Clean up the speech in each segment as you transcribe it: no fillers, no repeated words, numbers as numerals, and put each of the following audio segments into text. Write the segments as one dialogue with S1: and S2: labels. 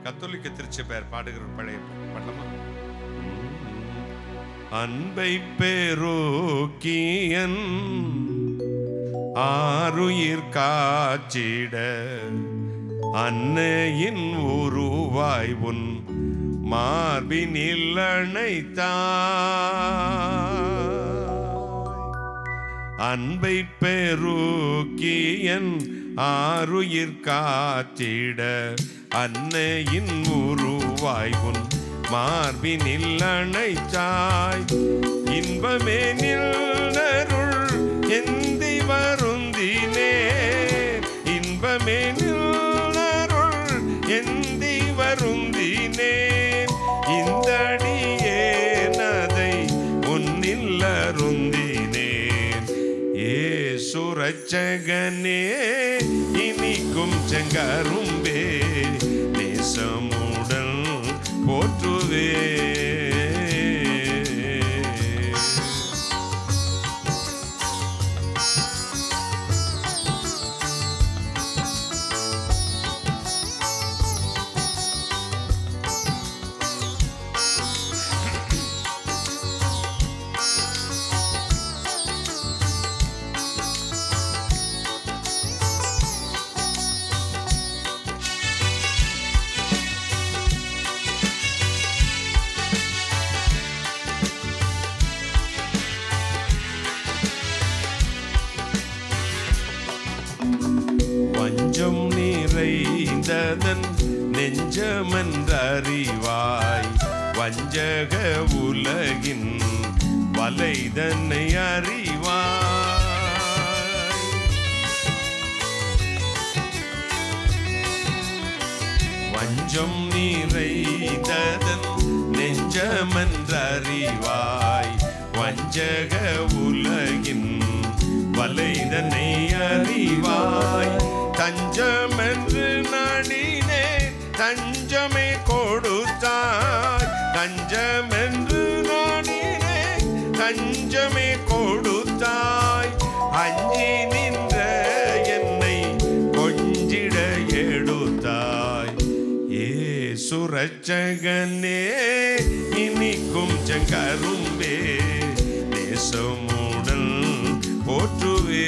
S1: கத்தோலிக்க திருச்சபையார் பாடுகிற பழைய பண்ணலாமா? அன்பை பெருக்கியன் ஆருயிர் காச்சிட அன்னையின் உருவாய் உன் மார்பினில் அணைத்தாய். அன்பை பெருக்கியன் ஆருயிர் காத்திட அன்னையின் உருவாய் உன் மார்பினில் அணைத்தாய். இன்பமே நின்றருள் எந்தி வருந்தினே, இன்பமே நின்றருள் எந்தி வருந்தினேன். இந்த அடியேனதை உன்னில் அருந்தினேன். ஏசு ரட்சகனே இனிக்கும் செங்கரும்பே நேசமுடன் போற்றுவே. வஞ்சம் நிறைந்ததன் நெஞ்சமென்றறிவாய். வஞ்சக உலகின் வலைதன்னை அறிவாய். வஞ்சம் நிறைந்ததன் நெஞ்சமென்றறிவாய். வஞ்சக உலகின் வலைதனை அறிவாய். தஞ்சமென்று நாடினே தஞ்சமே கொடுத்தாய். தஞ்சமென்று நாடினே தஞ்சமே கொடுத்தாய். அஞ்சி நின்ற என்னை கொஞ்சிட எடுத்தாய். ஏசு ரட்சகனே இனிக்கும் செங்கரும்பே நேசமுடன் போற்றுவே.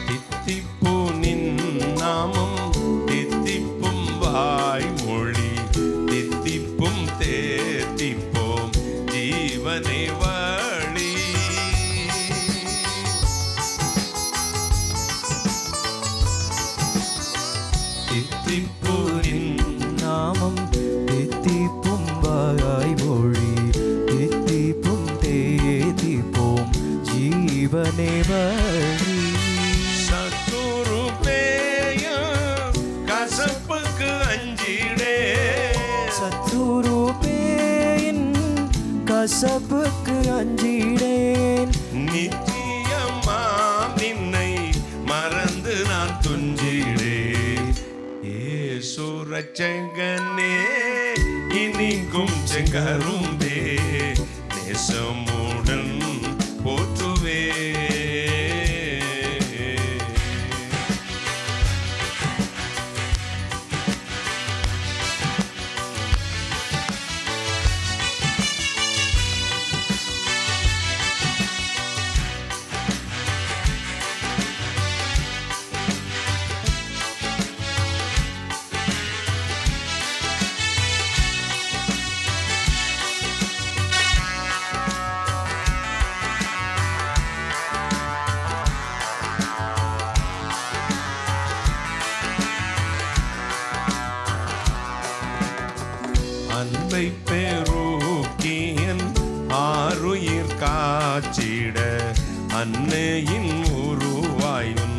S1: தித்திப்பு நின் நாமம் தித்திப்பும் வாய்மொழி தித்திப்பும் தேத்திப்போம் ஜீவனை வழி.
S2: தித்திப்பு நின் நாமம் தித்திப்பும் வாய்மொழி தித்திப்பும் தேத்திப்போம் ஜீவனை வழி.
S1: சத்துரு பேயும் கசப்புக்கு அஞ்சிடே,
S2: சத்துரு பேயின் கசப்புக்கு அஞ்சிடேன்.
S1: நித்தியமா நின்னை மறந்து நான் துஞ்சிடேன். ஏசு ரட்சகனே இனிக்கும் செங்கரும்பே நேசமுடன் போற்றுவே. அன்பை பெருக்கியன் ஆருயிர் காச்சிட அன்னையின் உருவாயுன்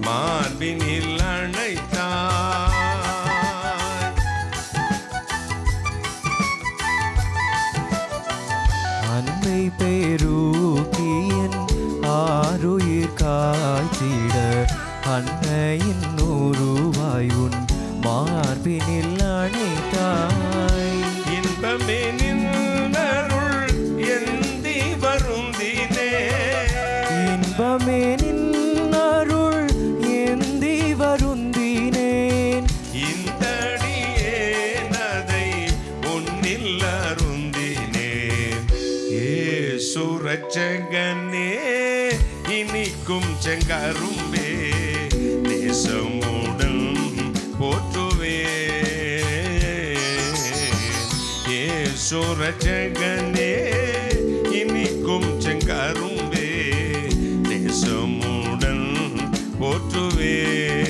S1: மார்பினில் அணைத்தார்.
S2: மார்பினில் அணைத்தாய்.
S1: இன்பமே நின்னருள் எந்தி வருந்தினே,
S2: இன்பமே நின்னருள் ஏந்தி வருந்தினேன்.
S1: இந்தடியேனதை உன்னில் அருந்தினேன். இயேசு இரட்சகனே, இனிக்கும் செங்கரும்பே, நேசமுடன் போற்றுவேன். இயேசு இரட்சகனே, இனிக்கும் செங்கரும்பே, நேசமுடன் போற்றுவேன்.